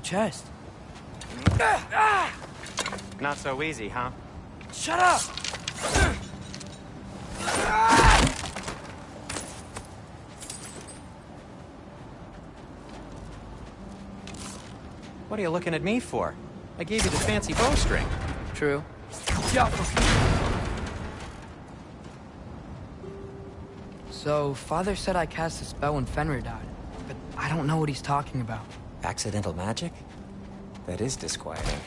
chest. Not so easy, huh? Shut up! What are you looking at me for? I gave you the fancy bowstring. True. So, Father said I cast a spell when Fenrir died, but I don't know what he's talking about. Accidental magic? That is disquieting.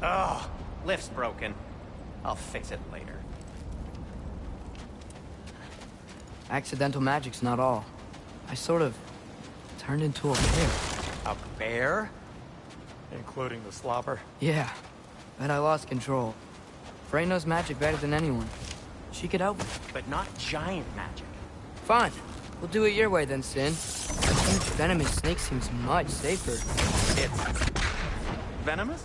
Oh, lift's broken. I'll fix it later. Accidental magic's not all. I sort of turned into a bear. A bear? Including the slobber. Yeah, but I lost control. Frey knows magic better than anyone. She could help me. But not giant magic. Fine. We'll do it your way then, Sin. I think venomous snake seems much safer. It's venomous?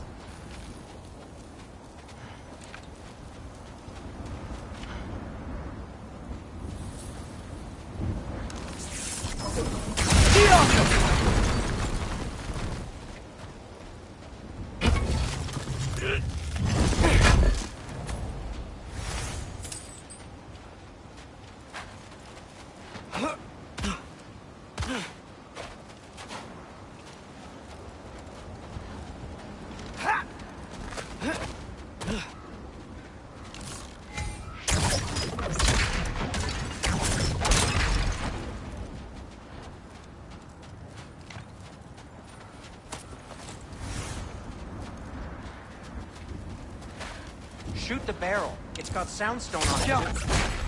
Shoot the barrel. It's got soundstone on it.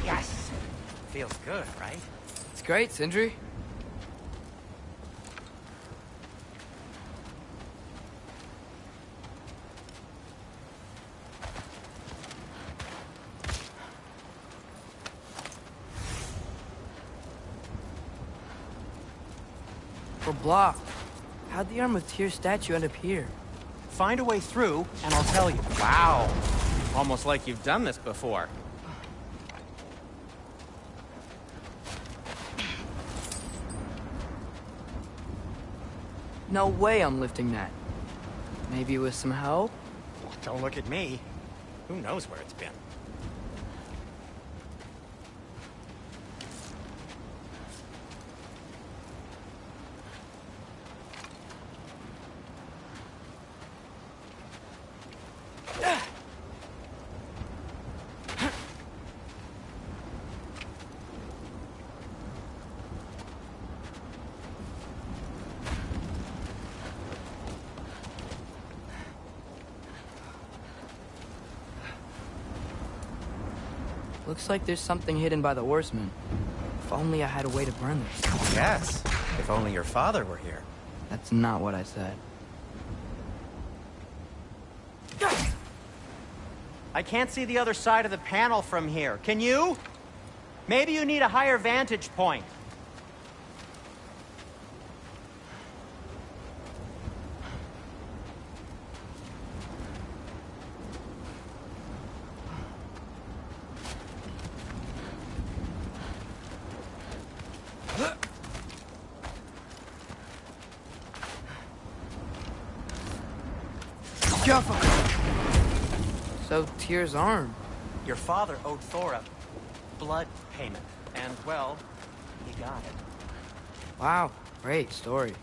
Yes! Feels good, right? It's great, Sindri. We're blocked. How'd the Arm of Tyr statue end up here? Find a way through, and I'll tell you. Wow. Almost like you've done this before. No way I'm lifting that. Maybe with some help? Well, don't look at me. Who knows where it's been? Looks like there's something hidden by the horsemen. If only I had a way to burn this. Yes. If only your father were here. That's not what I said. I can't see the other side of the panel from here. Can you? Maybe you need a higher vantage point. So, Tyr's arm. Your father owed Thor a blood payment. And, well, he got it. Wow, great story.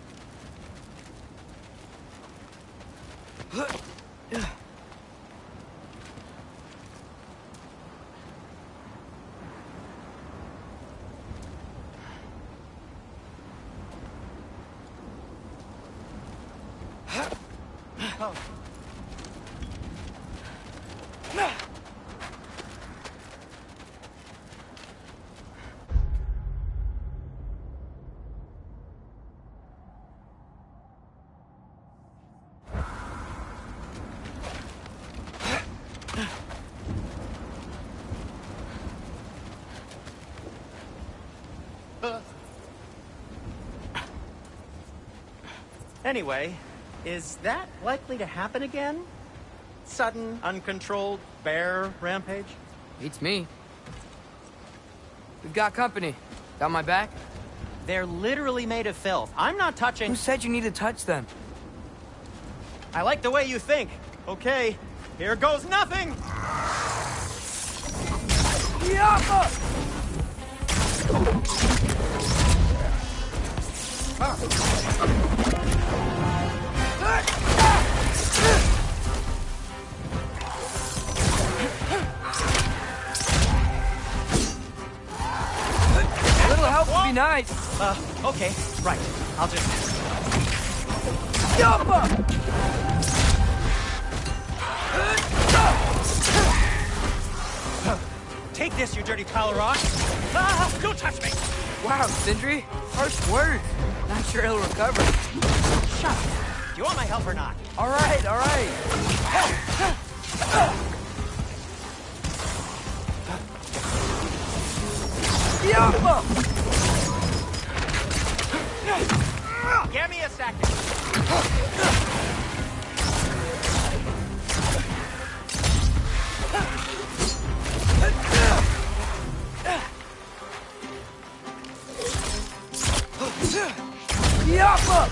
Anyway, is that likely to happen again? Sudden, uncontrolled bear rampage? Beats me. We've got company. Got my back? They're literally made of filth. I'm not touching... Who said you need to touch them? I like the way you think. Okay, here goes nothing! Yappa! A little help would be nice. Okay, right. I'll just... Yappa! Take this, you dirty pile of rock! Ah, don't touch me! Wow, Sindri, harsh words. Not sure he'll recover. Shut up. Do you want my help or not? All right, all right. Yappa! Give me a second. Yappa!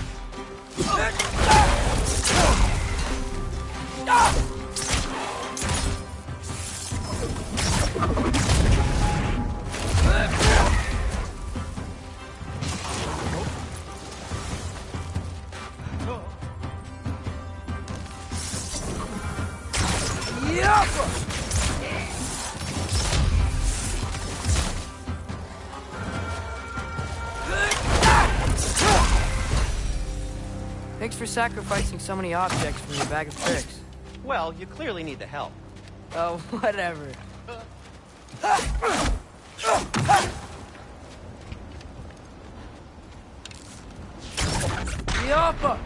Yappa! Thanks for sacrificing so many objects from your bag of tricks. Well, you clearly need the help. Oh, whatever. Yappa!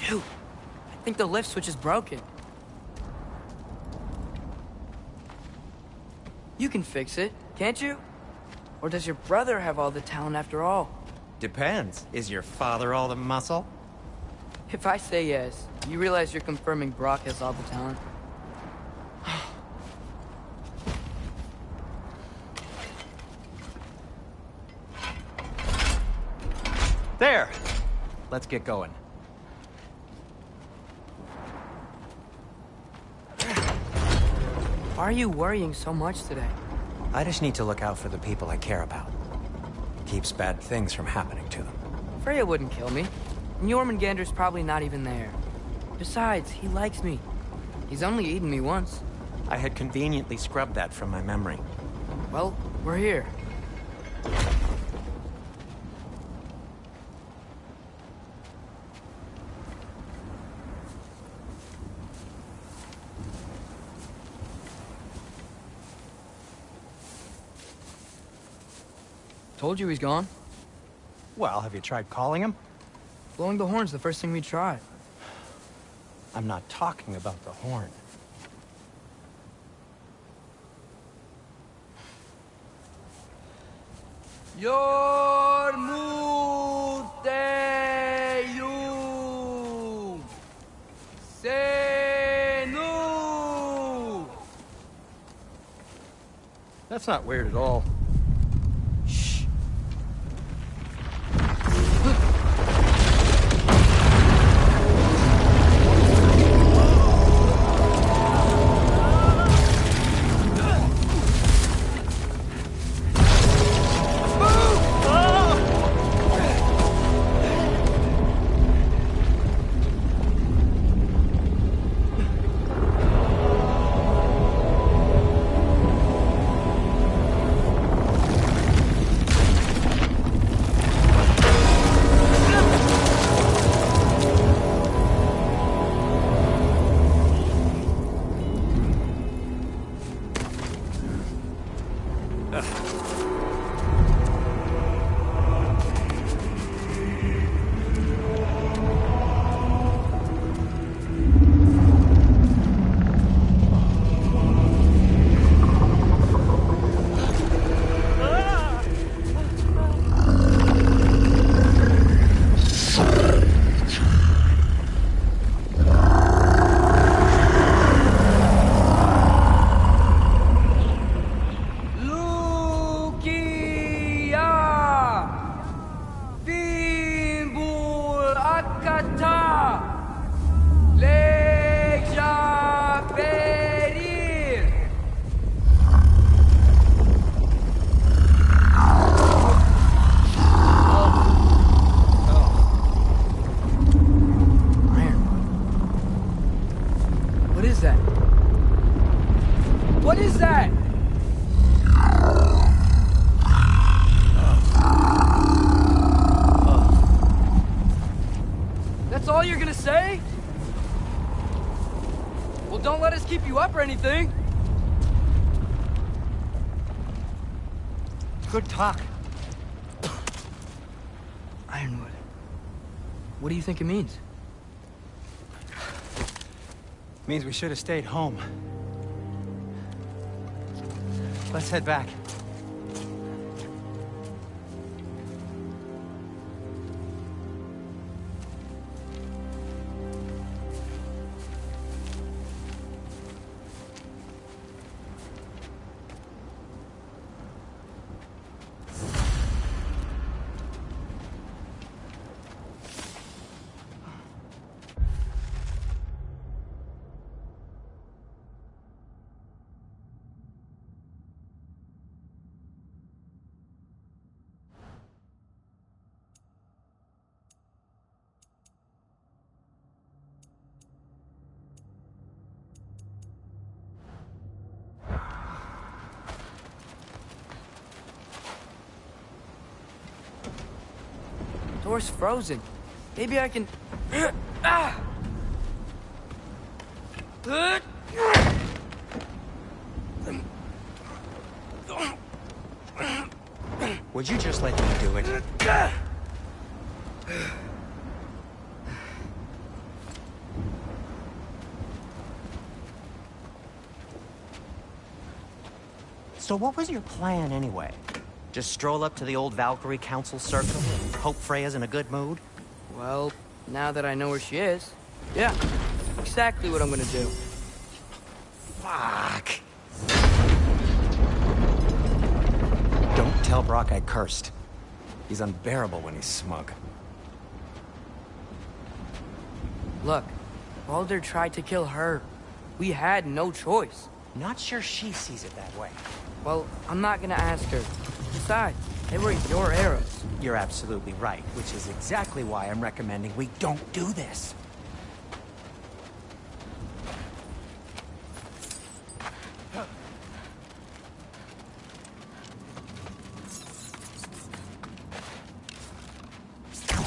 Shoot! I think the lift switch is broken. You can fix it, can't you? Or does your brother have all the talent after all? Depends. Is your father all the muscle? If I say yes, you realize you're confirming Brock has all the talent? There! Let's get going. Why are you worrying so much today? I just need to look out for the people I care about. Keeps bad things from happening to them. Freya wouldn't kill me. And Jormungandr's probably not even there. Besides, he likes me. He's only eaten me once. I had conveniently scrubbed that from my memory. Well, we're here. Told you he's gone. Well, have you tried calling him? Blowing the horn's the first thing we tried. I'm not talking about the horn. Yormuteyu Senu. That's not weird at all. is that? What is that? That's all you're gonna say? Well, don't let us keep you up or anything. Good talk. Ironwood. What do you think it means? Means we should have stayed home. Let's head back. Door's frozen. Maybe I can... Would you just let me do it? So what was your plan anyway? Just stroll up to the old Valkyrie Council circle and hope Freya's in a good mood? Well, now that I know where she is, yeah, exactly what I'm gonna do. Fuck. Don't tell Brock I cursed. He's unbearable when he's smug. Look, Baldur tried to kill her. We had no choice. Not sure she sees it that way. Well, I'm not gonna ask her. Besides, they were your arrows. You're absolutely right, which is exactly why I'm recommending we don't do this.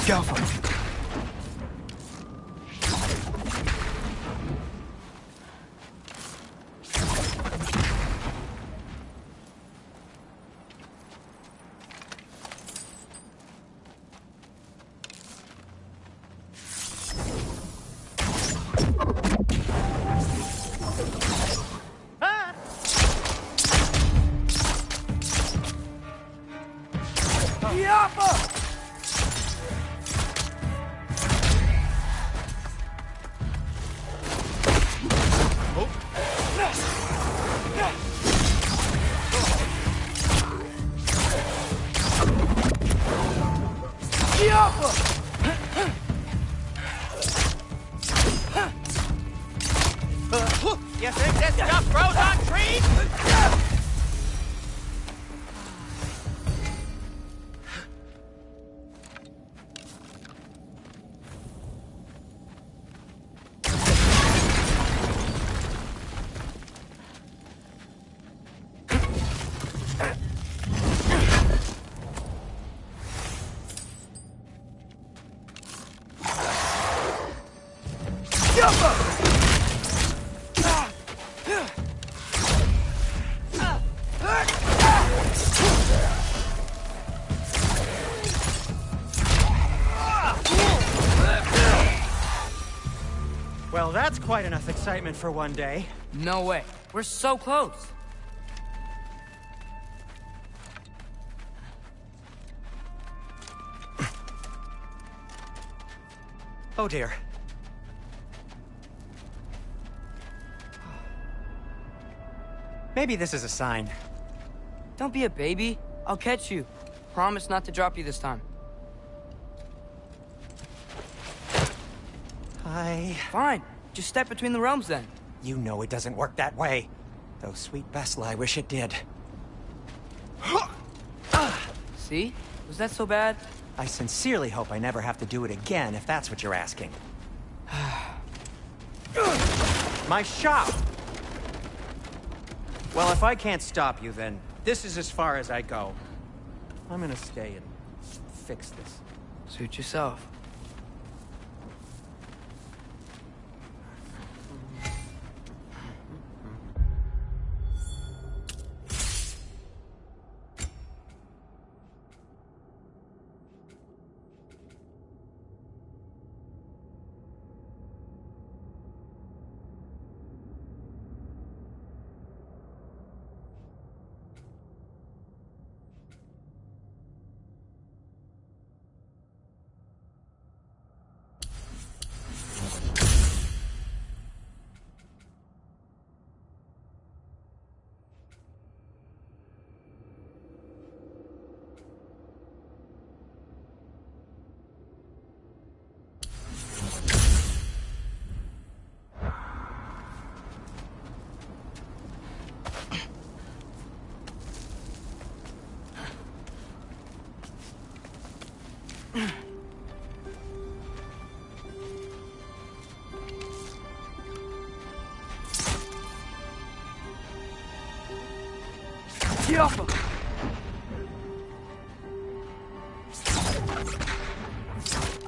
Go for it. You think this stuff grows on trees? Well, that's quite enough excitement for one day. No way. We're so close. Oh dear. Maybe this is a sign. Don't be a baby. I'll catch you. Promise not to drop you this time. Fine. Just step between the realms then. You know it doesn't work that way. Though sweet Bessla, I wish it did. See? Was that so bad? I sincerely hope I never have to do it again, if that's what you're asking. My shop! Well, if I can't stop you, then this is as far as I go. I'm gonna stay and fix this. Suit yourself.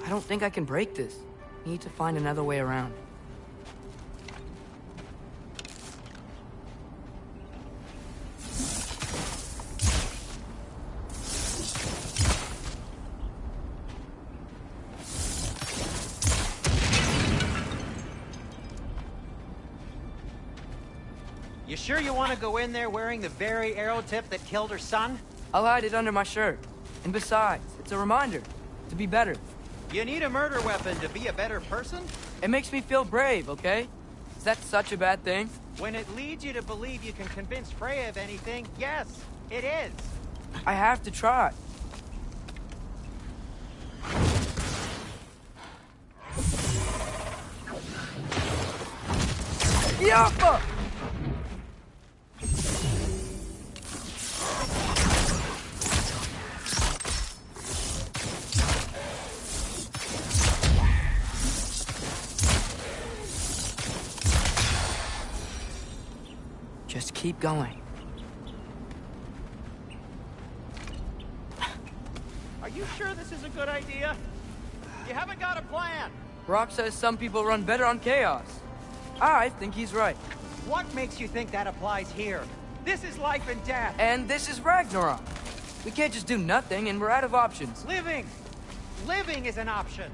I don't think I can break this. Need to find another way around. You sure you want to go in there wearing the very arrow tip that killed her son? I'll hide it under my shirt. And besides, it's a reminder to be better. You need a murder weapon to be a better person? It makes me feel brave, okay? Is that such a bad thing? When it leads you to believe you can convince Freya of anything, yes, it is. I have to try. Yappa! Just keep going. Are you sure this is a good idea? You haven't got a plan. Brock says some people run better on chaos. I think he's right. What makes you think that applies here? This is life and death. And this is Ragnarok. We can't just do nothing, and we're out of options. Living! Living is an option.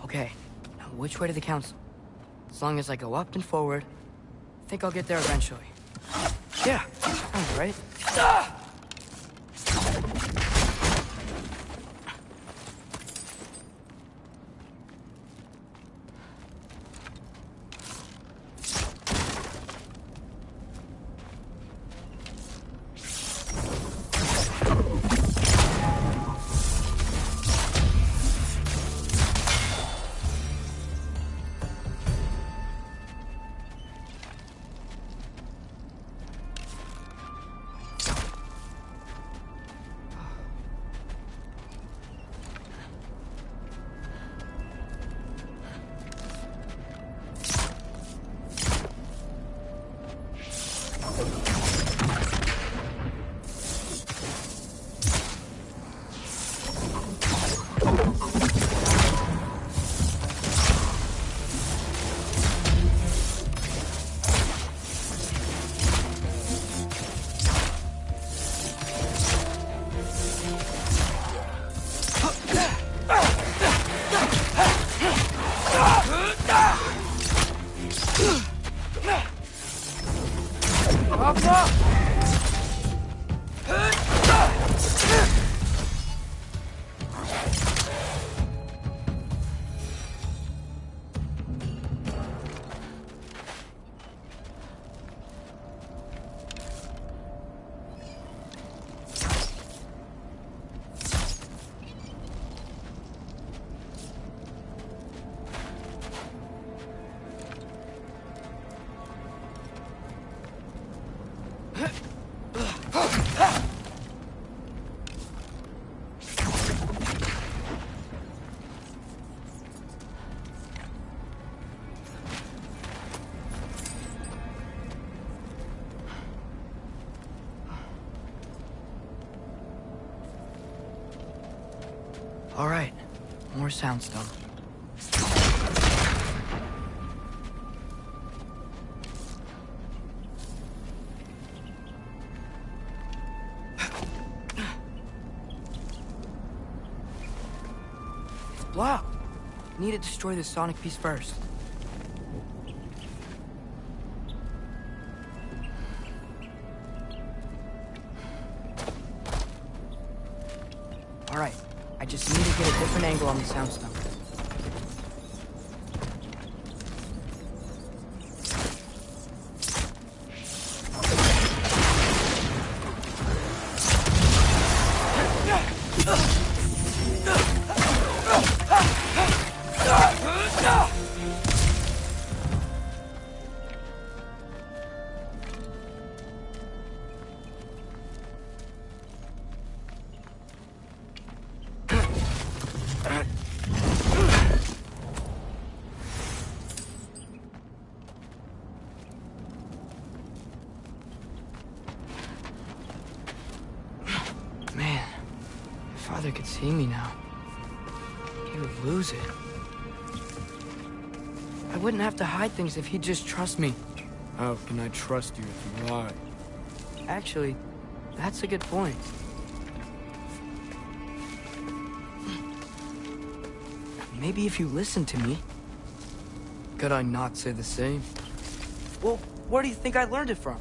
Okay, now which way to the council? As long as I go up and forward, I think I'll get there eventually. Yeah, all right. Ah! Up! All right, more soundstone. It's blocked. Need to destroy the sonic piece first. All right, I just need to get a different angle on the soundstone. Man, if Father could see me now, he would lose it. I wouldn't have to hide things if he'd just trust me. How can I trust you if you lie? Actually, that's a good point. Maybe if you listen to me. Could I not say the same? Well, where do you think I learned it from?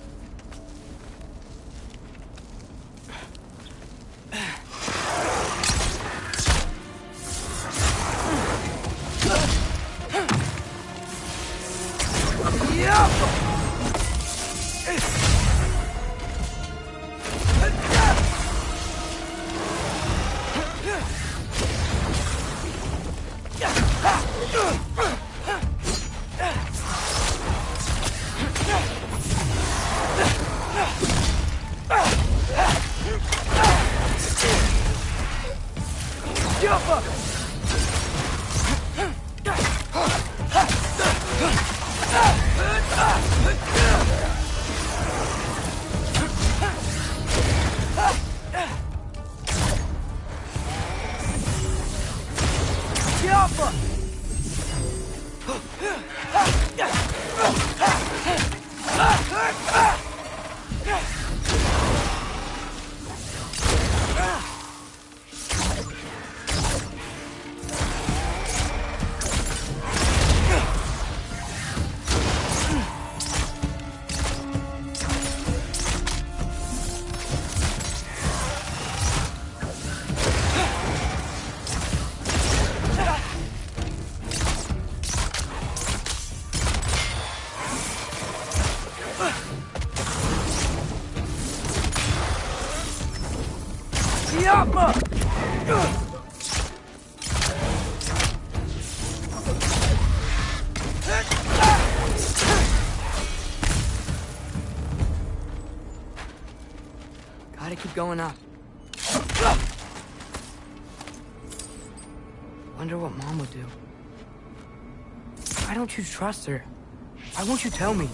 Gotta keep going up. Wonder what Mom would do. Why don't you trust her? Why won't you tell me?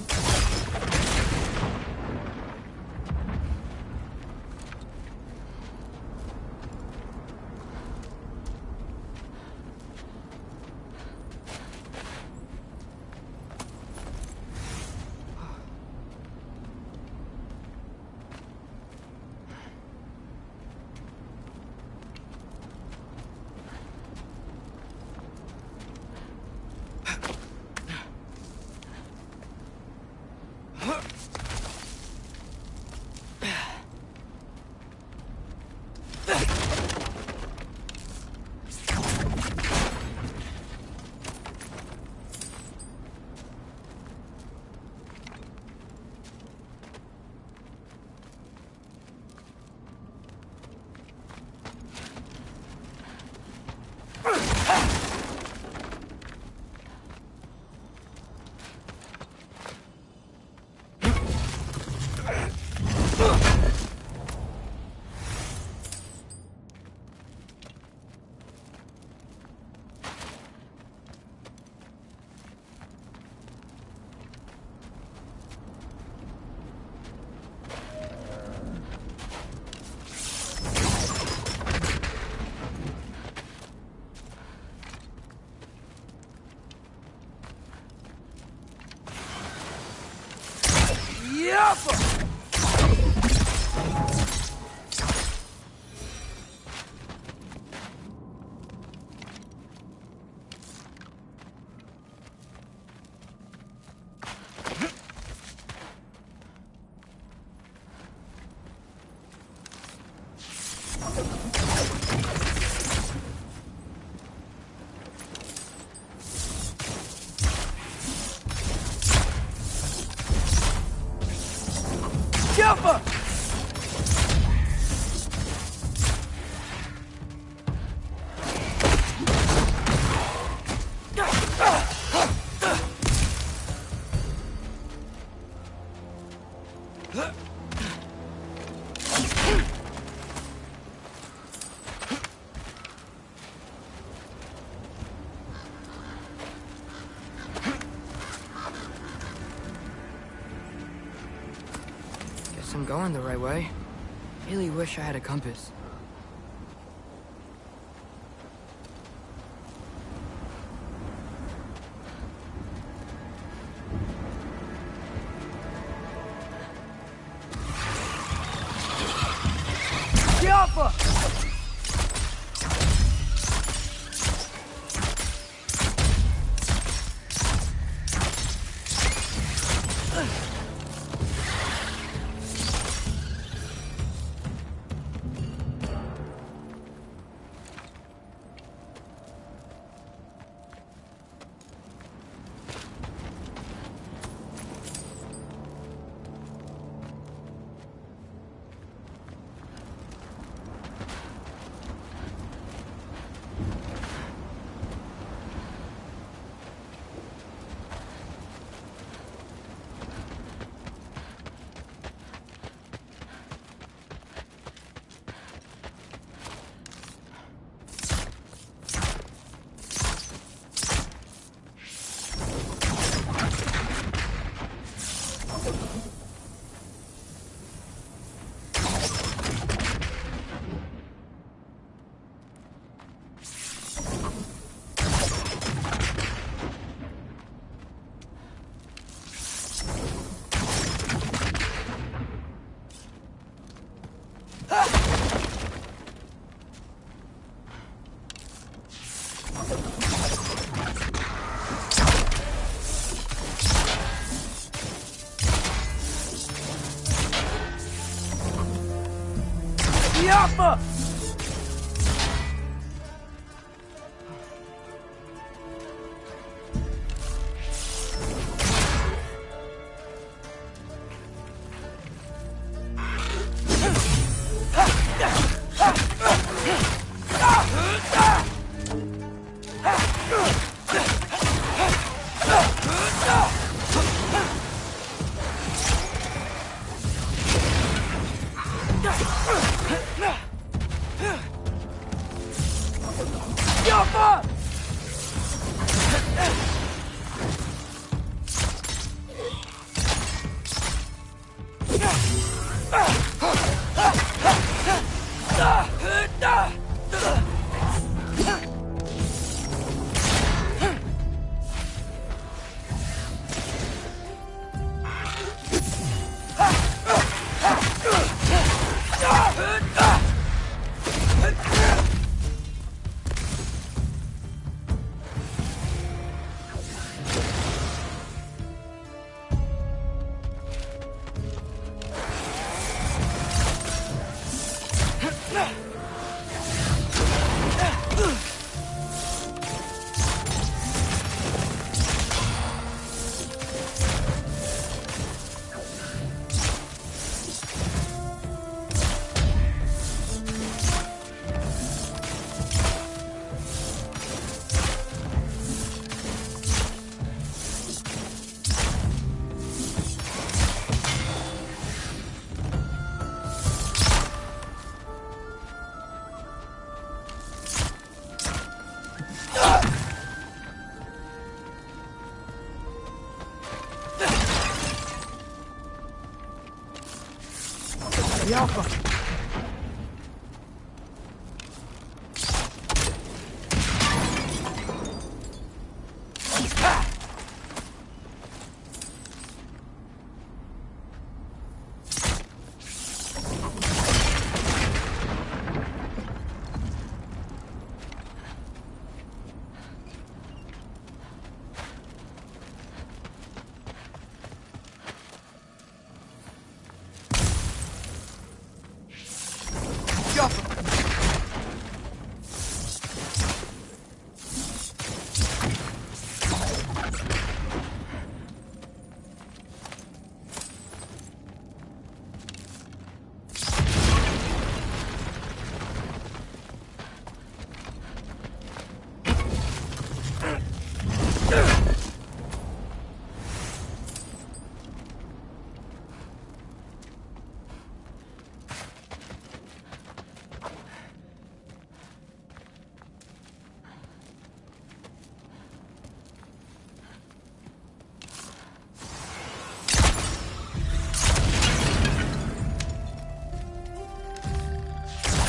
Jumper! I'm going the right way. Really wish I had a compass. Jumper! Yapma! The Alpha!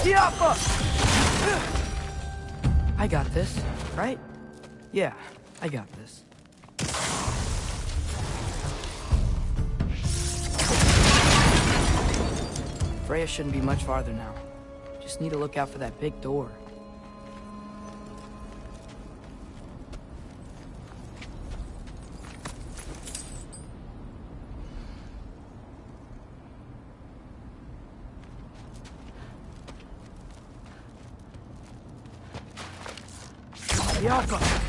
Yappa! I got this, right? Yeah, I got this. Freya shouldn't be much farther now. Just need to look out for that big door. Yappa!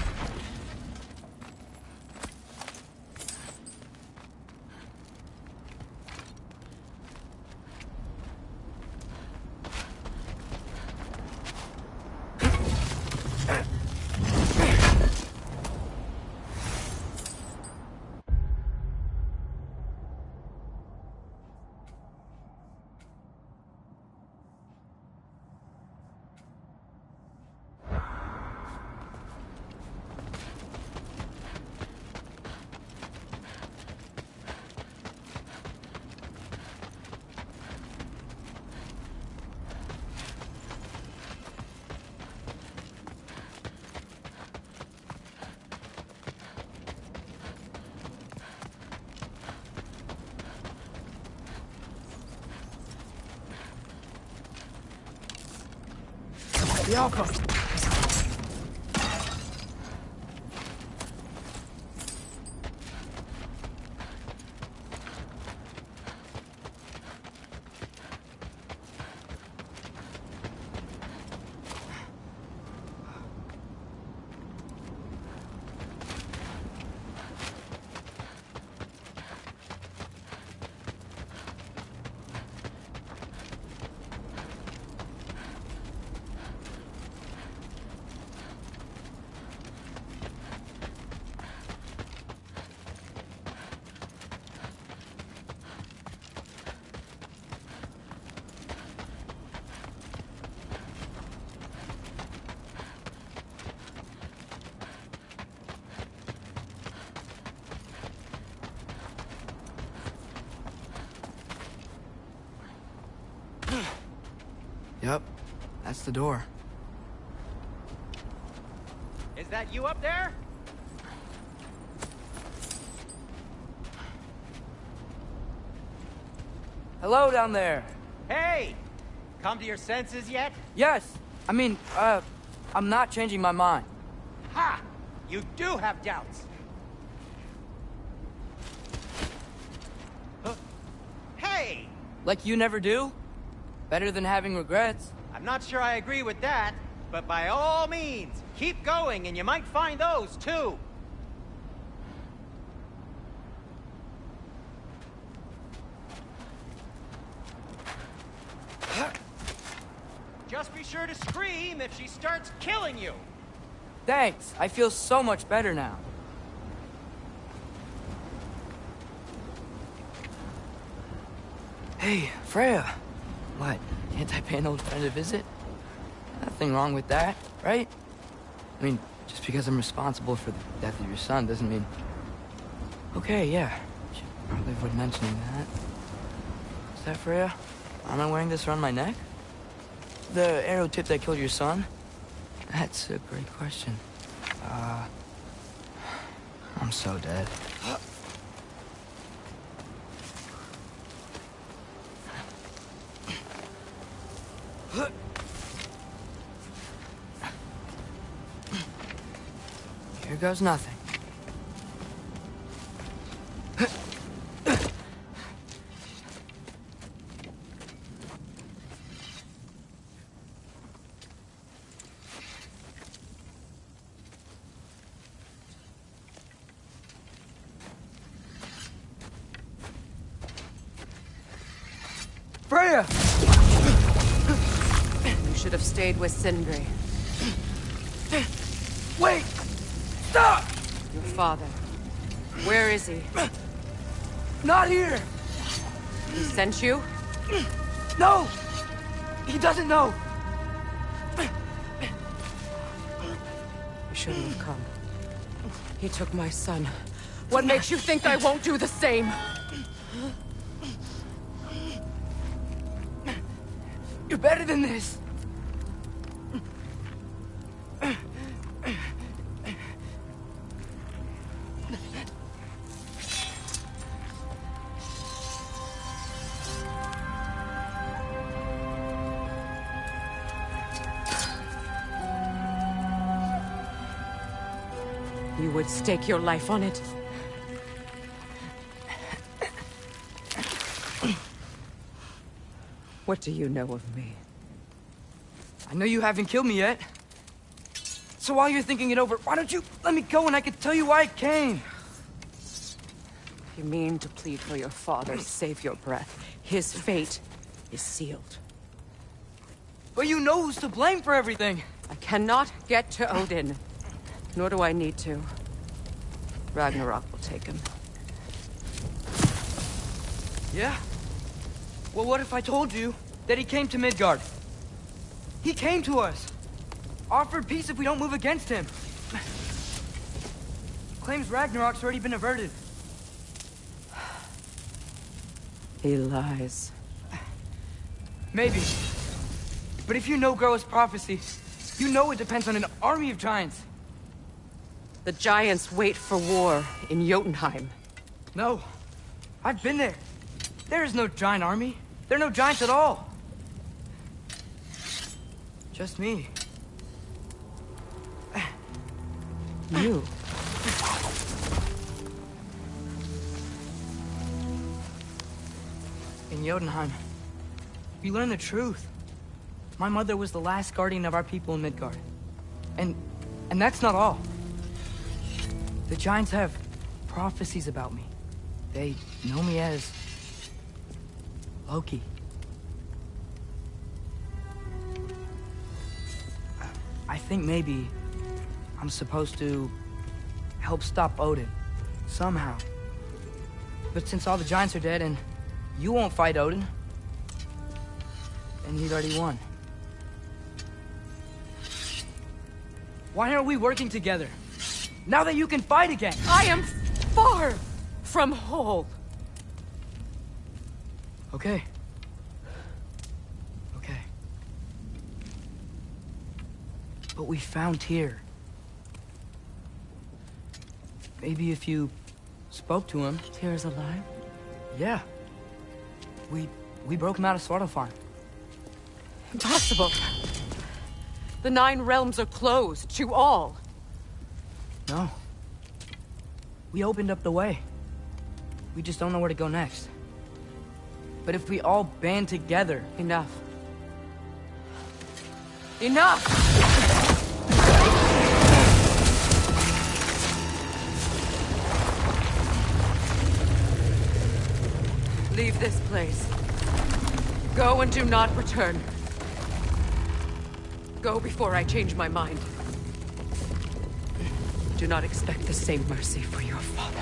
The outcome. Yep, that's the door. Is that you up there? Hello down there. Hey! Come to your senses yet? Yes, I mean, I'm not changing my mind. Ha! You do have doubts. Hey! Like you never do? Better than having regrets. I'm not sure I agree with that, but by all means, keep going and you might find those too. Just be sure to scream if she starts killing you. Thanks, I feel so much better now. Hey, Freya. What, can't I pay an old friend a visit? Nothing wrong with that, right? I mean, just because I'm responsible for the death of your son doesn't mean... Okay, yeah. Should probably avoid mentioning that. Is that Freya? Am I wearing this around my neck? The arrow tip that killed your son? That's a great question. I'm so dead. Here goes nothing. Freya! You should have stayed with Sindri. Wait! Stop! Your father. Where is he? Not here! He sent you? No! He doesn't know! You shouldn't have come. He took my son. What makes you think I won't do the same? You're better than this. You would stake your life on it? What do you know of me? I know you haven't killed me yet. So while you're thinking it over, why don't you let me go and I can tell you why I came? You mean to plead for your father, save your breath. His fate is sealed. But you know who's to blame for everything. I cannot get to Odin. Nor do I need to. Ragnarok will take him. Yeah? Well, what if I told you that he came to Midgard? He came to us. Offered peace if we don't move against him. Claims Ragnarok's already been averted. He lies. Maybe. But if you know Groa's prophecy, you know it depends on an army of giants. The giants wait for war in Jotunheim. No. I've been there. There is no giant army. There are no giants at all. Just me. You? In Jotunheim, we learn the truth. My mother was the last guardian of our people in Midgard. And that's not all. The giants have prophecies about me. They know me as Loki. I think maybe I'm supposed to help stop Odin, somehow. But since all the giants are dead and you won't fight Odin, and he's already won. Why aren't we working together? Now that you can fight again! I am far from whole. Okay. Okay. But we found Tyr. Maybe if you spoke to him... Tyr's alive? Yeah. We broke him out of Svartalfheim. Impossible. The 9 realms are closed to all. No. We opened up the way. We just don't know where to go next. But if we all band together... Enough. Enough! Leave this place. Go and do not return. Go before I change my mind. Do not expect the same mercy for your father.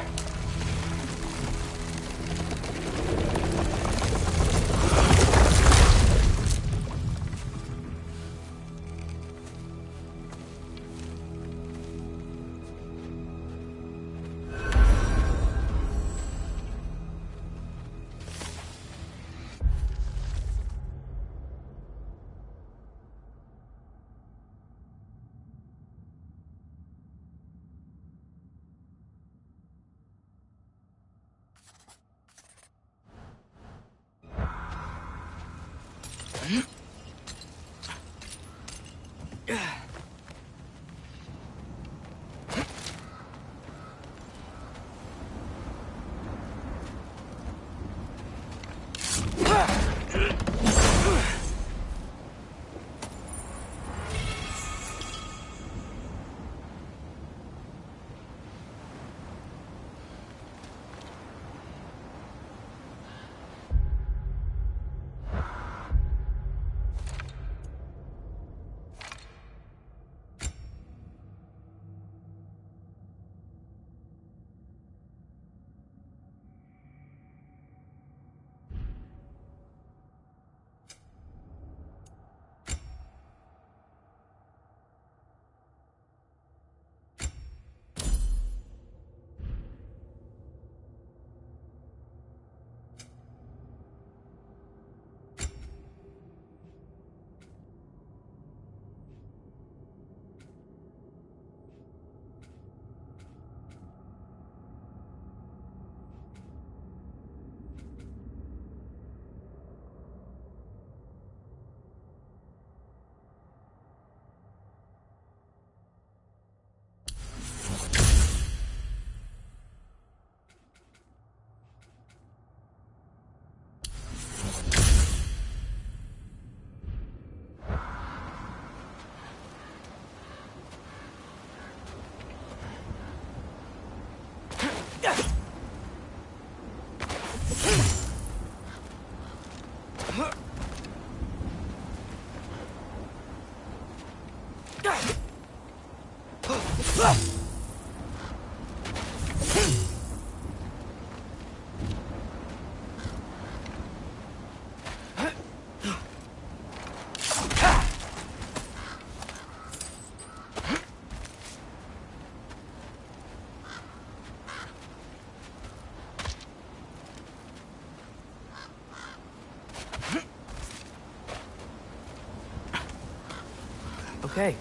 Okay,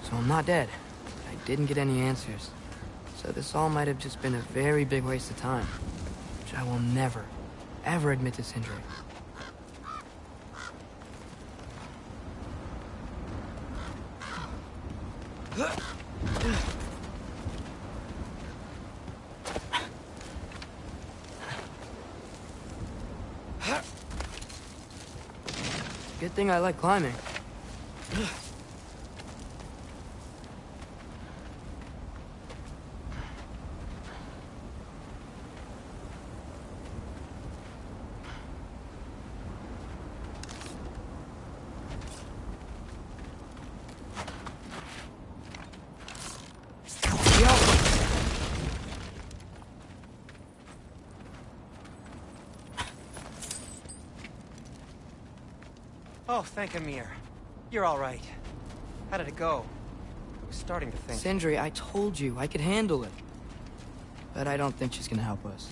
so I'm not dead. I didn't get any answers. So this all might have just been a very big waste of time. Which I will never, ever admit to Sindri. Good thing I like climbing. Oh, thank Amir. You're all right. How did it go? I was starting to think... Sindri, I told you I could handle it. But I don't think she's gonna help us.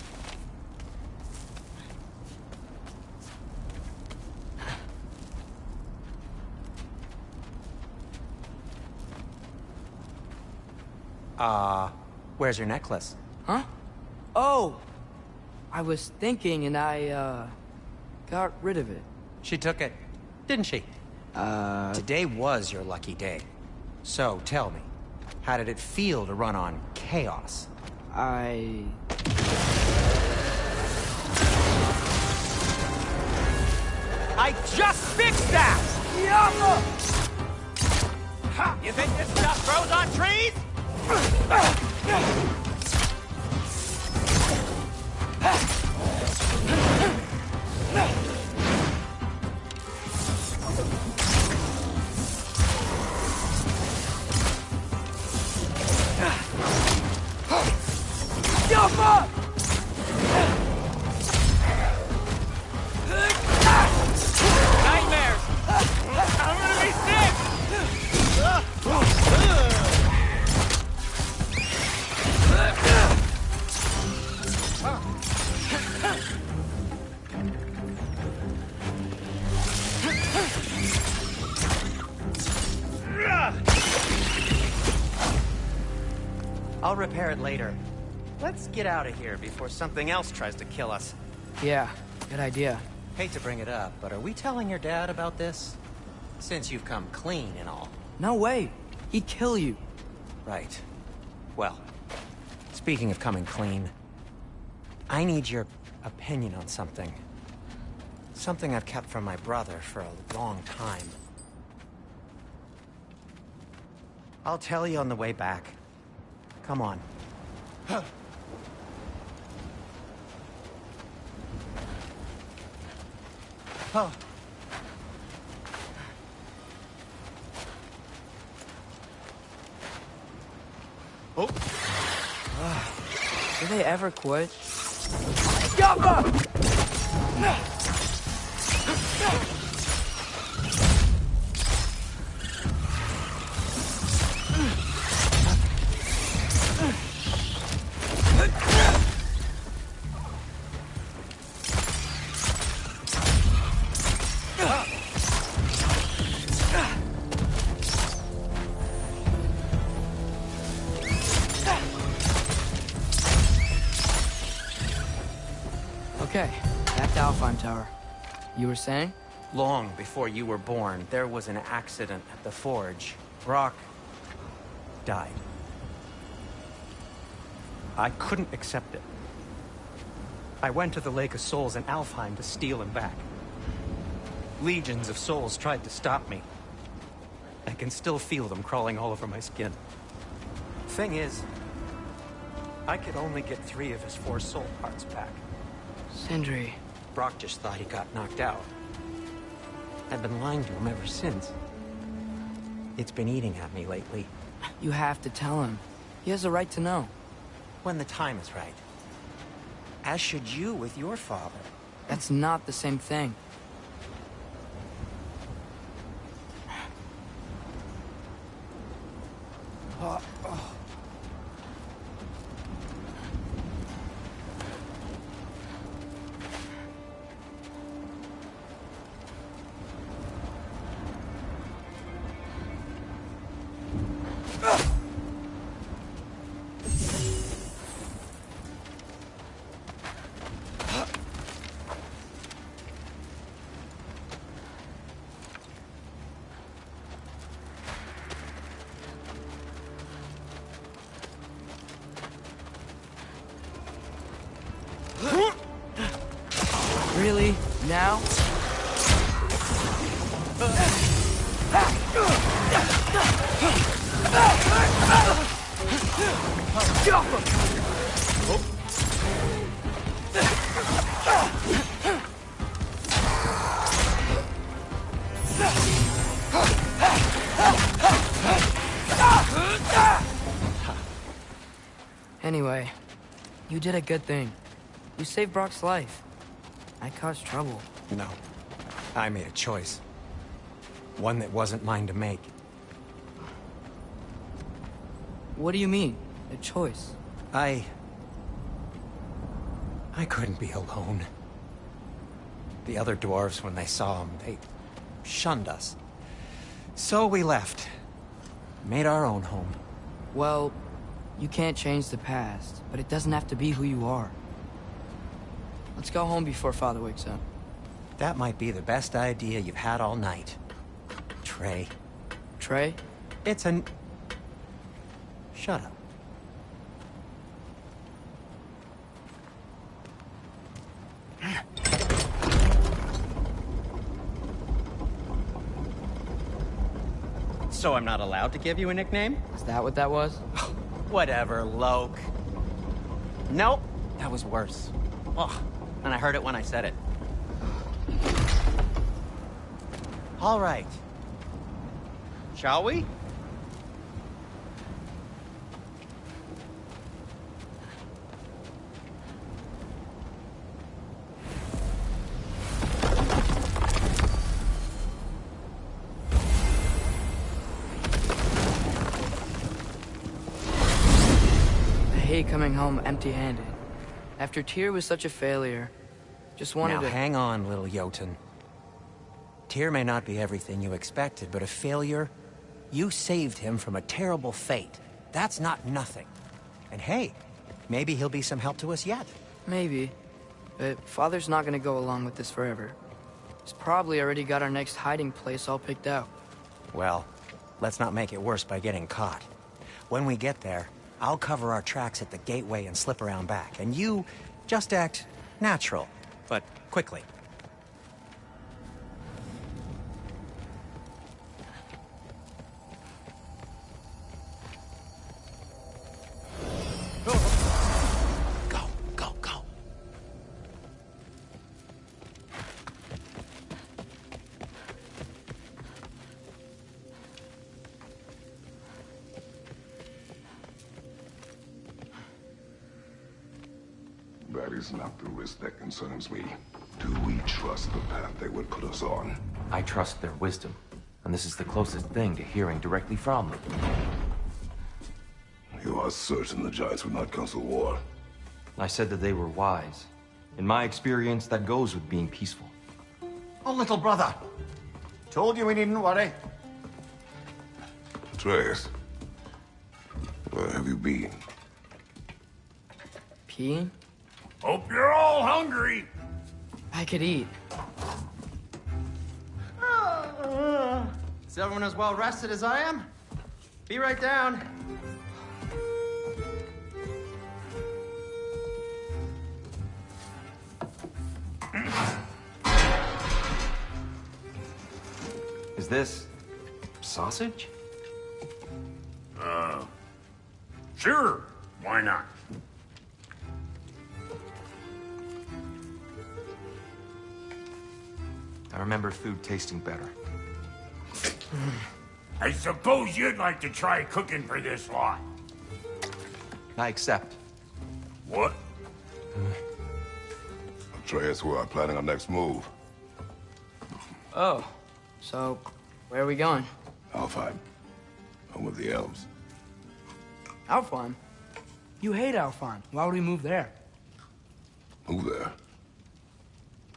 Where's your necklace? Huh? Oh! I was thinking and I, got rid of it. She took it, didn't she? Today was your lucky day. So, tell me, how did it feel to run on chaos? I just fixed that! You think this stuff grows on trees? Nightmares! I'm gonna be sick! I'll repair it later. Let's get out of here before something else tries to kill us. Yeah, good idea. Hate to bring it up, but are we telling your dad about this? Since you've come clean and all. No way. He'd kill you. Right. Well, speaking of coming clean, I need your opinion on something. Something I've kept from my brother for a long time. I'll tell you on the way back. Come on. Oh. Oh. Do they ever quit? Okay, back to Alfheim Tower. You were saying? Long before you were born, there was an accident at the forge. Brock died. I couldn't accept it. I went to the Lake of Souls in Alfheim to steal him back. Legions of souls tried to stop me. I can still feel them crawling all over my skin. Thing is, I could only get 3 of his 4 soul parts back. Sindri. Brock just thought he got knocked out. I've been lying to him ever since. It's been eating at me lately. You have to tell him. He has a right to know. When the time is right. As should you with your father. That's not the same thing. Really? Now? Anyway, you did a good thing. You saved Brock's life. I caused trouble. No. I made a choice. One that wasn't mine to make. What do you mean? A choice? I couldn't be alone. The other dwarves, when they saw him, they shunned us. So we left. Made our own home. Well, you can't change the past, but it doesn't have to be who you are. Let's go home before Father wakes up. That might be the best idea you've had all night. Trey. Trey? It's an... Shut up. So I'm not allowed to give you a nickname? Is that what that was? Whatever, Loke. Nope, that was worse. Oh, and I heard it when I said it. All right. Shall we? I hate coming home empty-handed. After Tyr was such a failure, just wanted Now, to... hang on, little Jotun. Tyr may not be everything you expected, but a failure? You saved him from a terrible fate. That's not nothing. And hey, maybe he'll be some help to us yet. Maybe. But Father's not gonna go along with this forever. He's probably already got our next hiding place all picked out. Well, let's not make it worse by getting caught. When we get there, I'll cover our tracks at the gateway and slip around back. And you just act natural, but quickly. Go, go, go. That is not the risk that concerns me. Do we trust the path they would put us on? I trust their wisdom, and this is the closest thing to hearing directly from them. You are certain the Giants would not counsel war? I said that they were wise. In my experience, that goes with being peaceful. Oh, little brother. Told you we needn't worry. Atreus, where have you been? Peeing? Hope you're all hungry. I could eat. Is everyone as well rested as I am? Be right down. Is this sausage? Sure. Why not? I remember food tasting better. I suppose you'd like to try cooking for this lot. I accept. What? Atreus, we are planning our next move. Oh, so where are we going? Alfheim. Home of the elves. Alfheim? You hate Alfheim. Why would we move there? Move there?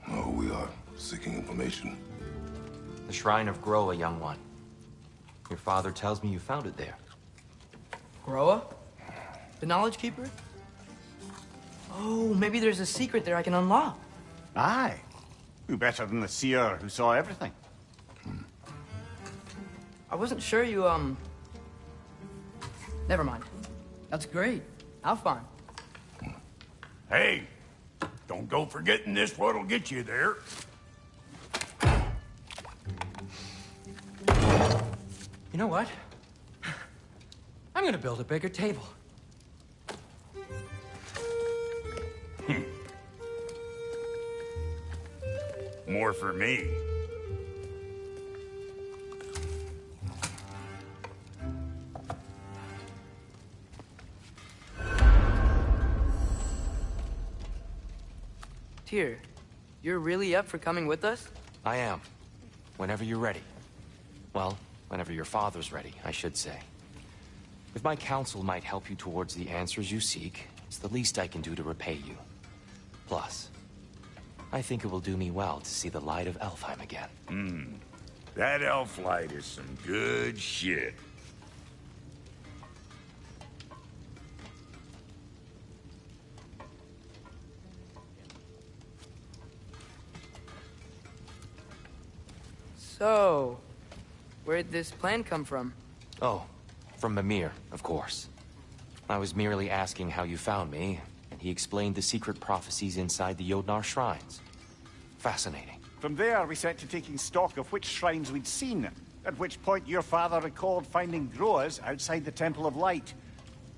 No, we are seeking information. The Shrine of Groa, young one. Your father tells me you found it there. Groa? The Knowledge Keeper? Oh, maybe there's a secret there I can unlock. Aye. Who better than the seer who saw everything? I wasn't sure you, Never mind. That's great. Alfheim. Hey, don't go forgetting this what'll get you there. You know what? I'm gonna build a bigger table. More for me. Tyr, you're really up for coming with us? I am. Whenever you're ready. Well, whenever your father's ready, I should say. If my counsel might help you towards the answers you seek, it's the least I can do to repay you. Plus, I think it will do me well to see the light of Alfheim again. That elf light is some good shit. So, where'd this plan come from? Oh, from Mimir, of course. I was merely asking how you found me, and he explained the secret prophecies inside the Jotnar shrines. Fascinating. From there, we set to taking stock of which shrines we'd seen, at which point your father recalled finding Groas outside the Temple of Light.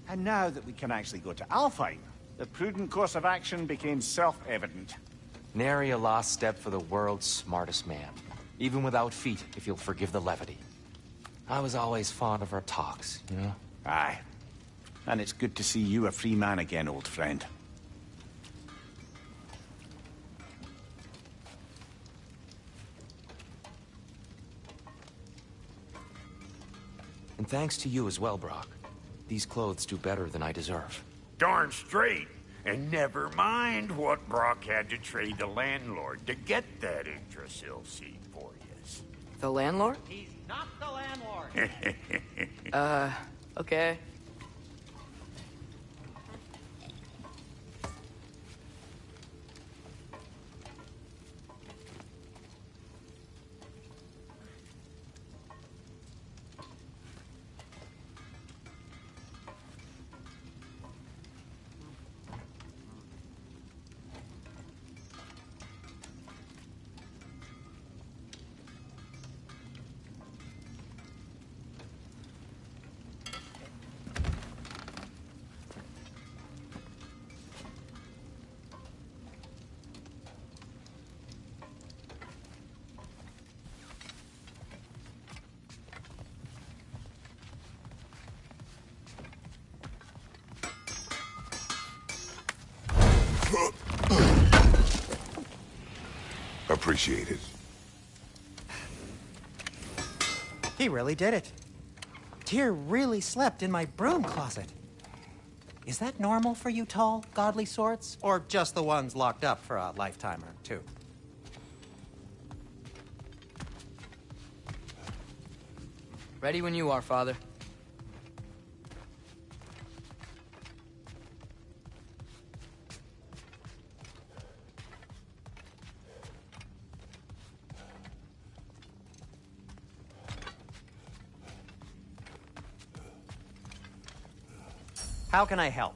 And now that we can actually go to Alfheim, the prudent course of action became self-evident. Nary a lost step for the world's smartest man. Even without feet, if you'll forgive the levity. I was always fond of our talks, you know? Aye. And it's good to see you a free man again, old friend. And thanks to you as well, Brock. These clothes do better than I deserve. Darn straight. And never mind what Brock had to trade the landlord to get that Yggdrasil seed for you. The landlord? He's not the landlord. Okay. Appreciate it. He really did it. Tyr really slept in my broom closet. Is that normal for you tall, godly sorts? Or just the ones locked up for a lifetime or two? Ready when you are, Father. How can I help?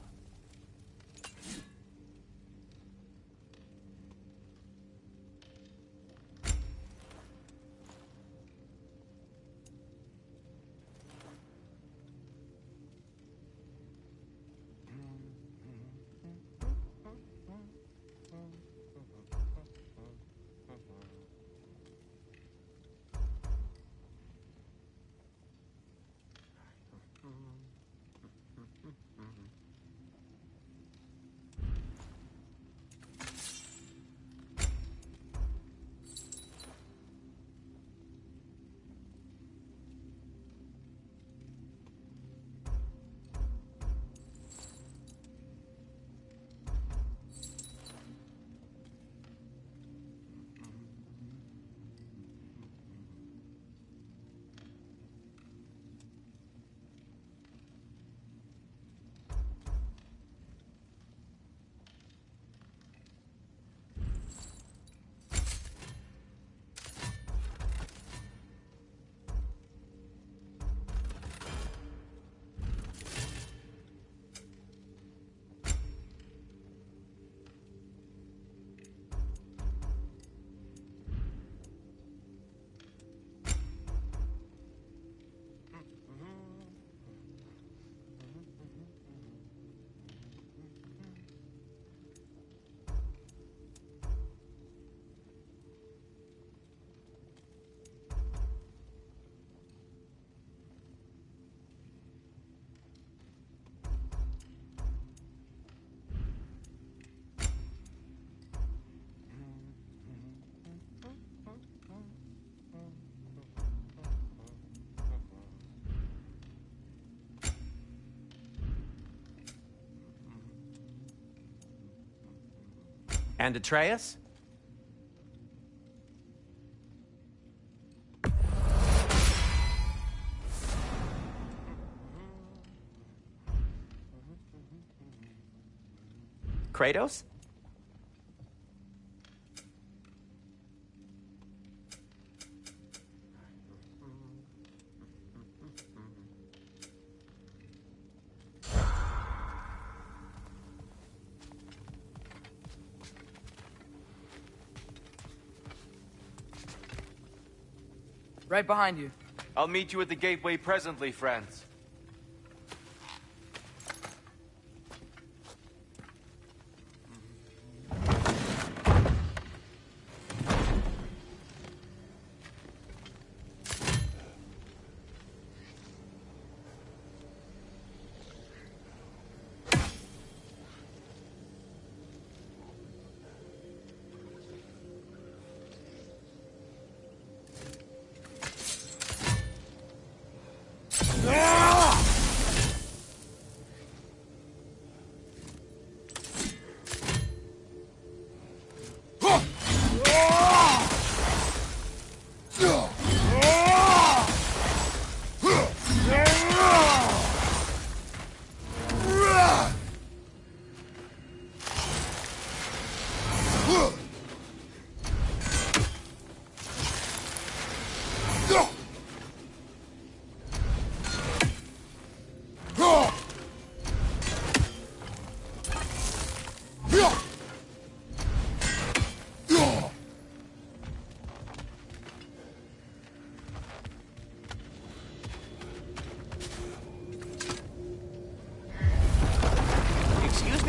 And Atreus? Kratos? Right behind you. I'll meet you at the gateway presently, friends.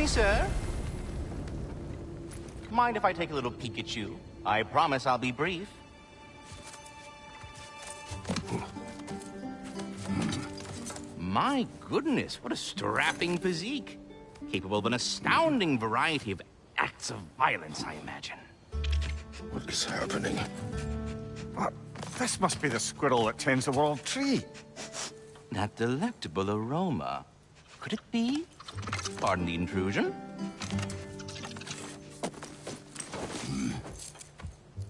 Sir? Mind if I take a little peek at you? I promise I'll be brief. My goodness, what a strapping physique. Capable of an astounding variety of acts of violence, I imagine. What is happening? What? This must be the squirrel that tends the world tree. That delectable aroma. Could it be? Pardon the intrusion.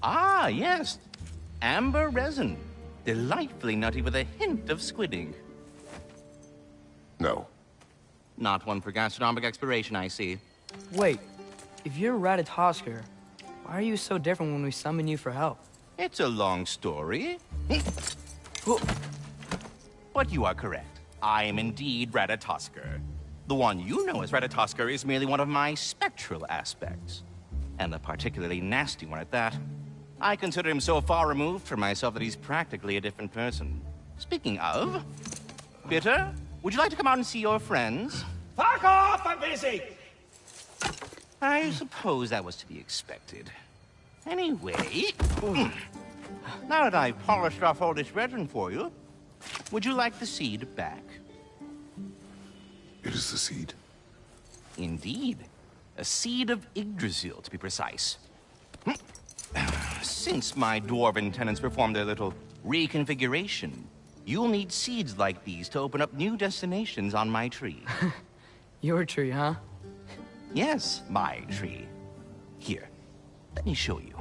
Ah, yes. Amber resin. Delightfully nutty with a hint of squidding. No. Not one for gastronomic exploration, I see. Wait, if you're Ratatoskr, why are you so different when we summon you for help? It's a long story. But you are correct. I am indeed Ratatoskr. The one you know as Ratatoskr is merely one of my spectral aspects. And a particularly nasty one at that. I consider him so far removed from myself that he's practically a different person. Speaking of... Bitter, would you like to come out and see your friends? Fuck off! I'm busy! I suppose that was to be expected. Anyway... now that I've polished off all this resin for you, would you like the seed back? It is the seed. Indeed. A seed of Yggdrasil, to be precise. Since my dwarven tenants performed their little reconfiguration, you'll need seeds like these to open up new destinations on my tree. Your tree, huh? Yes, my tree. Here, let me show you.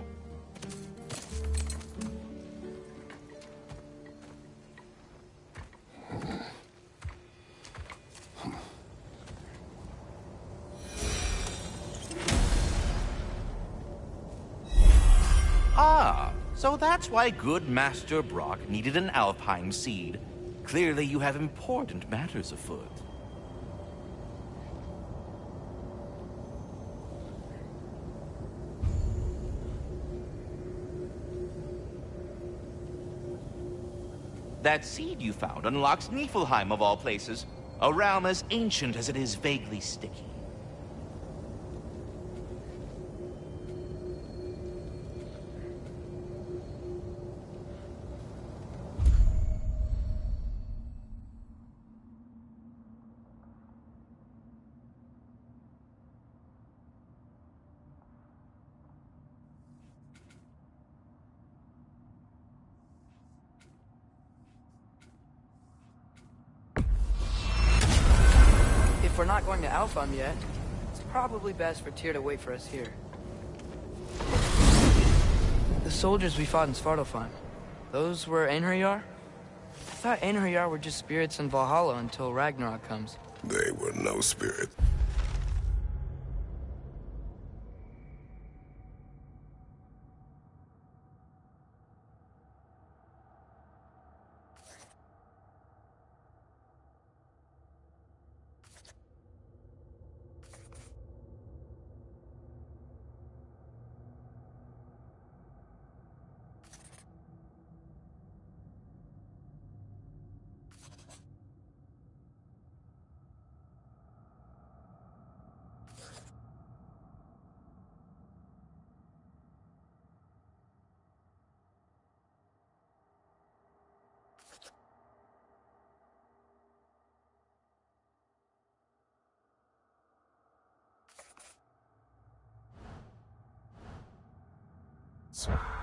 Ah, so that's why good Master Brock needed an Alpine seed. Clearly you have important matters afoot. That seed you found unlocks Niflheim of all places, a realm as ancient as it is vaguely sticky. If we're not going to Alfheim yet, it's probably best for Tyr to wait for us here. soldiers we fought in Svartalfheim, those were Einherjar? I thought Einherjar were just spirits in Valhalla until Ragnarok comes. They were no spirit.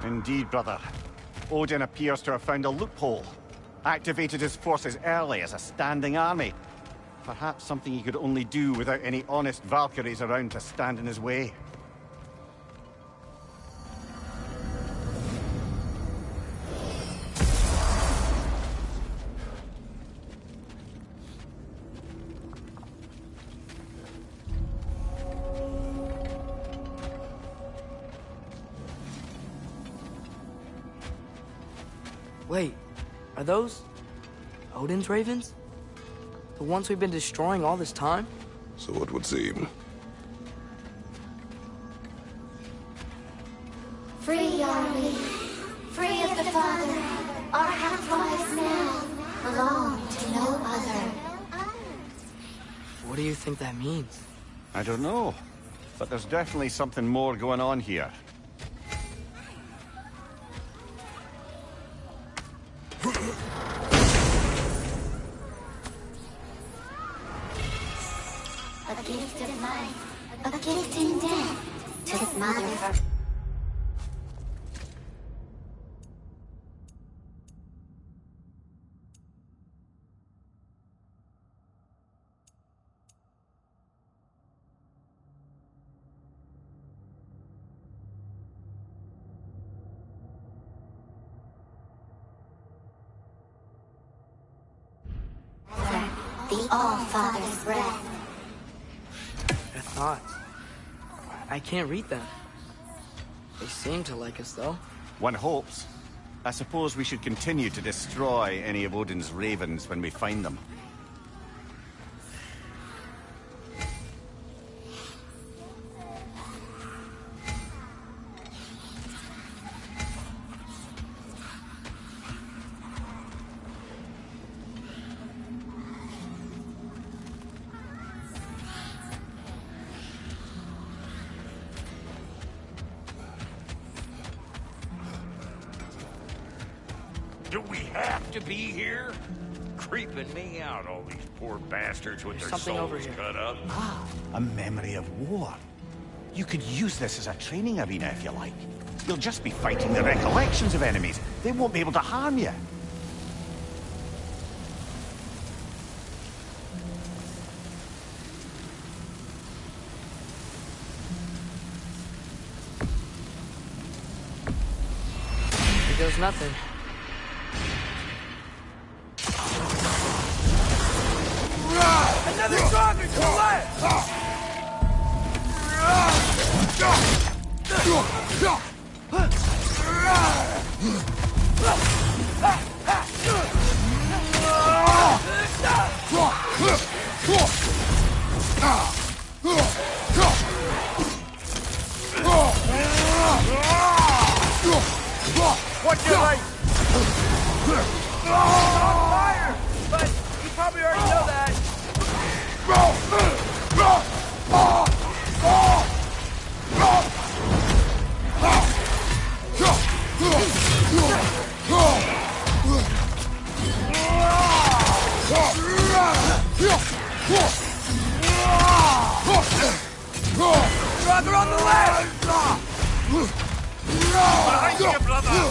Indeed, brother. Odin appears to have found a loophole. Activated his forces early as a standing army. Perhaps something he could only do without any honest Valkyries around to stand in his way. Wait, are those Odin's ravens? The ones we've been destroying all this time? So it would seem. Free are we, free of the Father. Our half-lives now belong to no other. What do you think that means? I don't know, but there's definitely something more going on here. A gift of life, a gift in death to his mother. The All-Father's breath. Their thoughts. I can't read them. They seem to like us, though. One hopes. I suppose we should continue to destroy any of Odin's ravens when we find them. Do we have to be here? Creeping me out, all these poor bastards with their something over souls here. cut up. Ah, a memory of war. You could use this as a training arena if you like. You'll just be fighting the recollections of enemies. They won't be able to harm you. Here goes nothing. Another dragon to the left! Watch your right! He's on fire! But you probably already know that. Dragon on the left! Behind you, brother!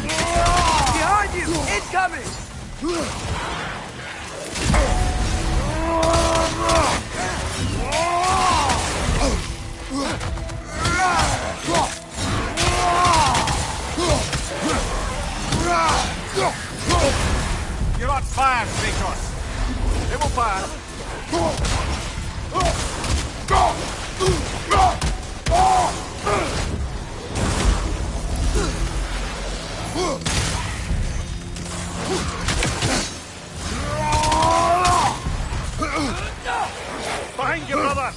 Behind you! Incoming! You're not fast, Kratos. They will pass. Behind you, brother!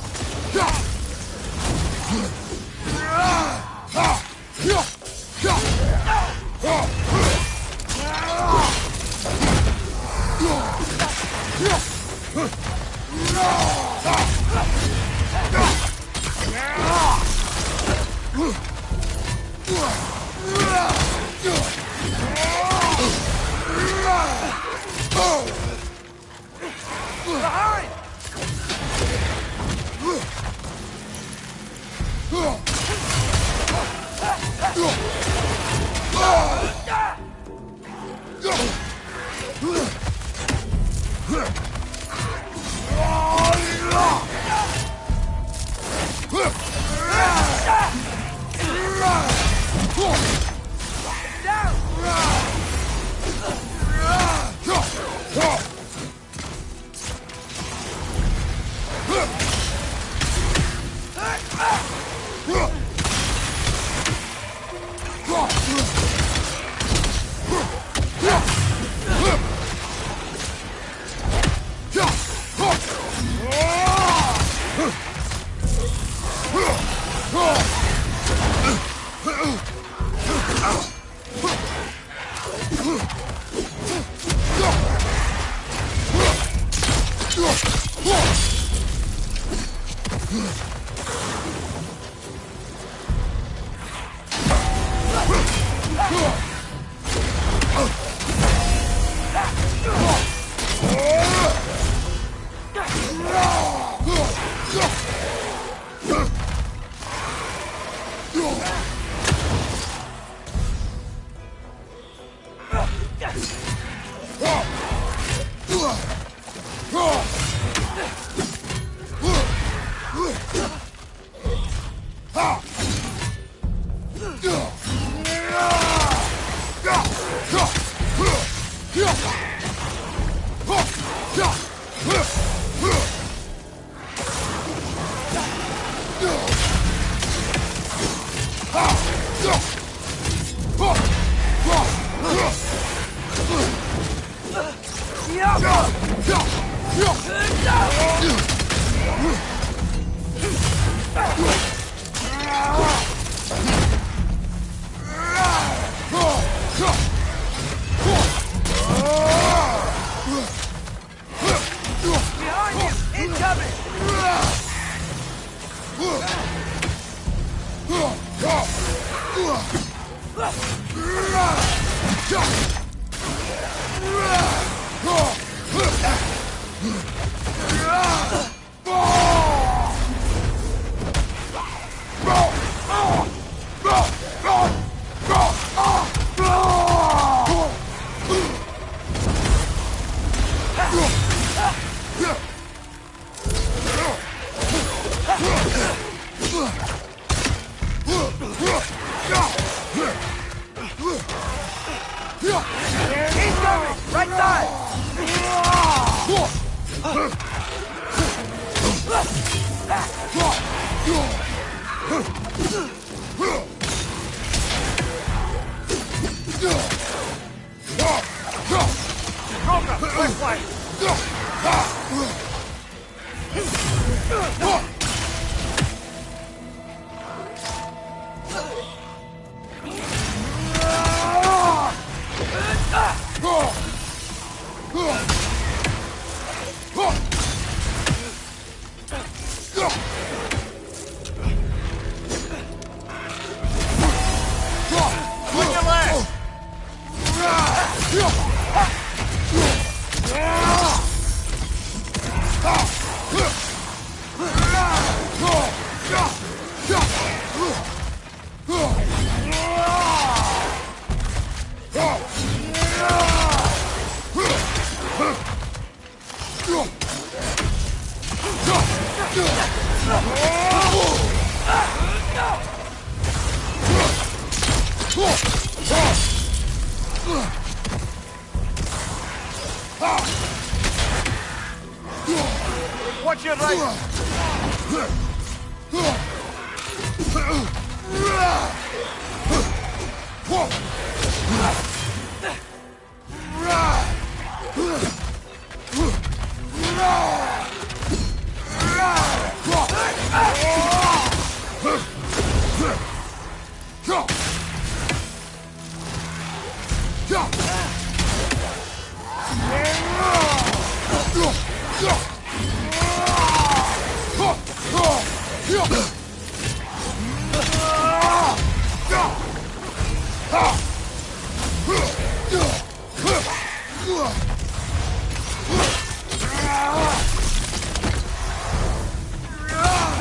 Yeah! Watch your right!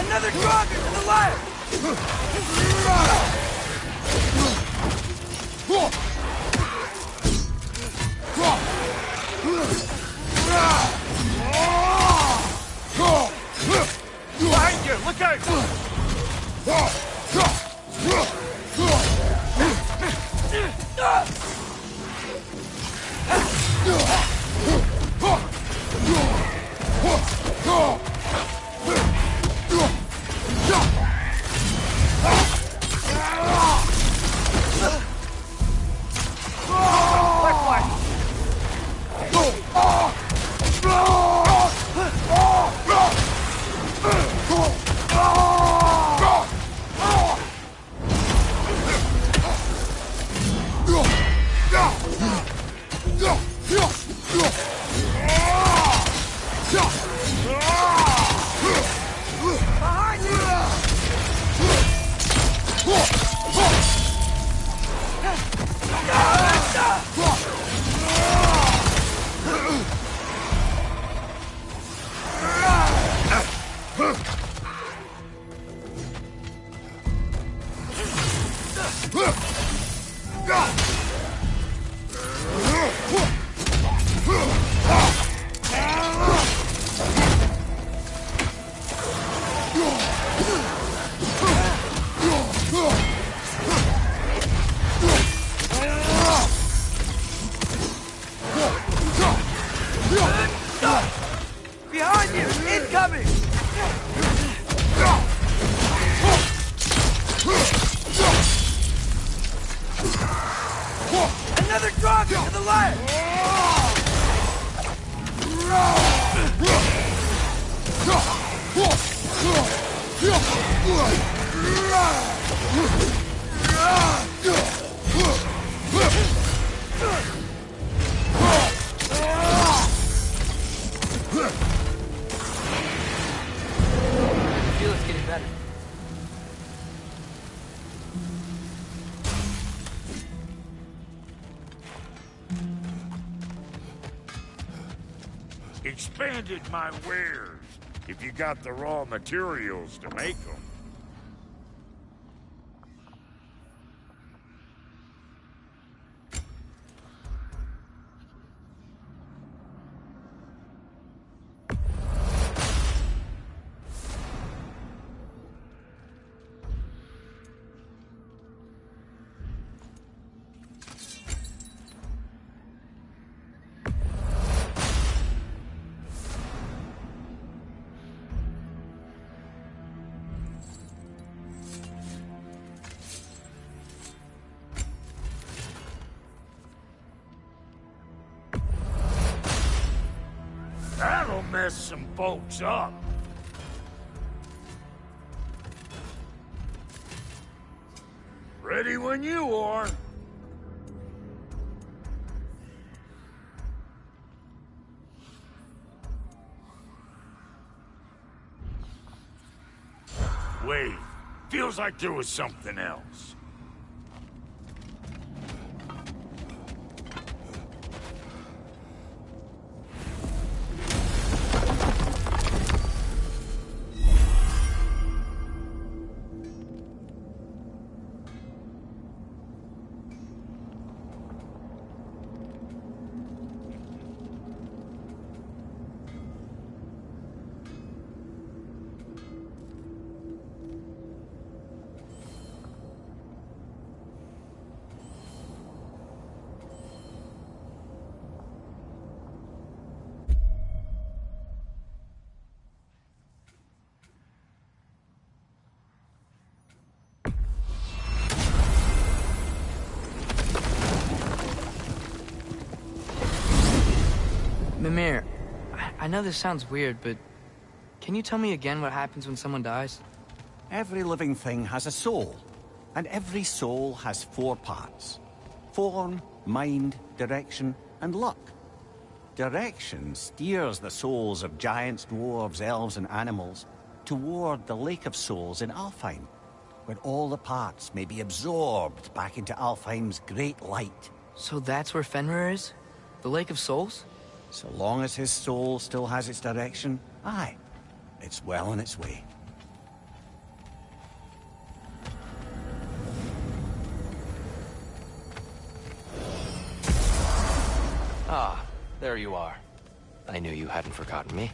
Another drug to the left! Behind you! Look out! Behind you! Incoming! Another drug to the left! I feel it's getting better. Expanded my wares, if you got the raw materials to make them. That'll mess some folks up. Ready when you are. Wait, feels like there was something else. Mimir, I know this sounds weird, but can you tell me again what happens when someone dies? Every living thing has a soul, and every soul has 4 parts. Form, mind, direction, and luck. Direction steers the souls of giants, dwarves, elves, and animals toward the Lake of Souls in Alfheim, where all the parts may be absorbed back into Alfheim's great light. So that's where Fenrir is? The Lake of Souls? So long as his soul still has its direction, aye, it's well on its way. Ah, there you are. I knew you hadn't forgotten me.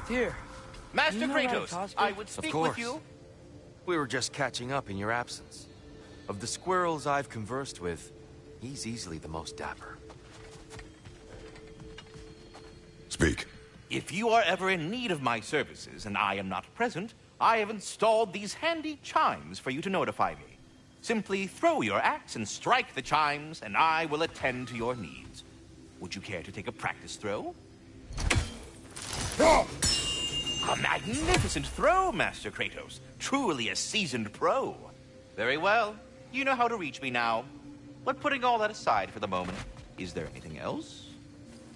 Here. Master You know Kratos, Ratatoskr? I would Of speak course. with you. We were just catching up in your absence. Of the squirrels I've conversed with, he's easily the most dapper. Speak. If you are ever in need of my services and I am not present, I have installed these handy chimes for you to notify me. Simply throw your axe and strike the chimes, and I will attend to your needs. Would you care to take a practice throw? A magnificent throw, Master Kratos. Truly a seasoned pro. Very well. You know how to reach me now. But putting all that aside for the moment, is there anything else?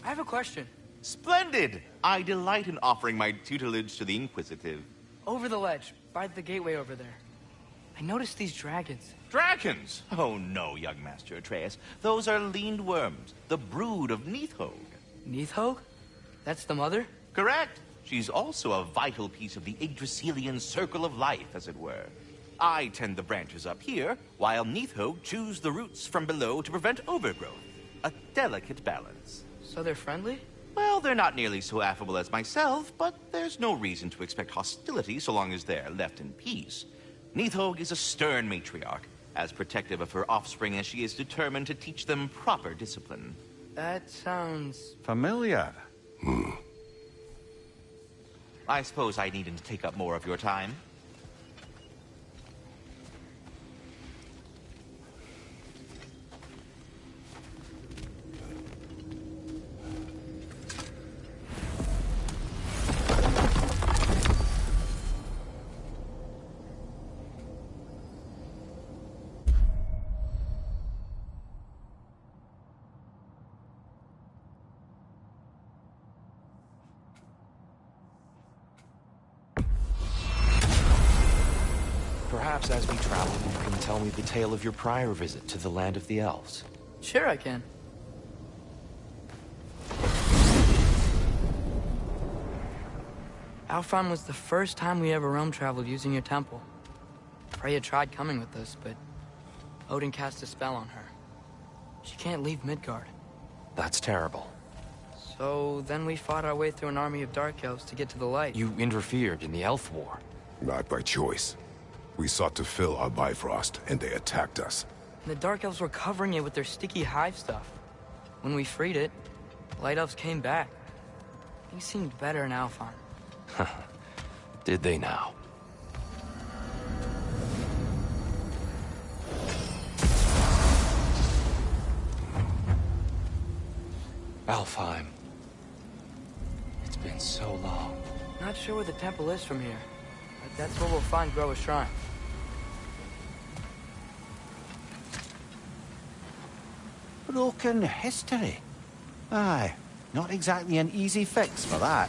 I have a question. Splendid! I delight in offering my tutelage to the inquisitive. Over the ledge, by the gateway over there. I noticed these dragons. Dragons? Oh no, young Master Atreus. Those are leaned worms, the brood of Neithog. Neithog? That's the mother? Correct. She's also a vital piece of the Yggdrasilian circle of life, as it were. I tend the branches up here, while Neithog chews the roots from below to prevent overgrowth. A delicate balance. So they're friendly? Well, they're not nearly so affable as myself, but there's no reason to expect hostility so long as they're left in peace. Neithog is a stern matriarch, as protective of her offspring as she is determined to teach them proper discipline. That sounds... Familiar. I suppose I needn't take up more of your time. Perhaps as we travel, you can tell me the tale of your prior visit to the land of the elves. Sure I can. Alfheim was the first time we ever realm traveled using your temple. Freya tried coming with us, but Odin cast a spell on her. She can't leave Midgard. That's terrible. So then we fought our way through an army of dark elves to get to the light. You interfered in the elf war. Not by choice. We sought to fill our Bifrost, and they attacked us. And the dark elves were covering it with their sticky hive stuff. When we freed it, the light elves came back. Things seemed better in Alfheim. Did they now? Alfheim. It's been so long. Not sure where the temple is from here, but that's where we'll find Groa's shrine. Broken history. Aye, not exactly an easy fix for that.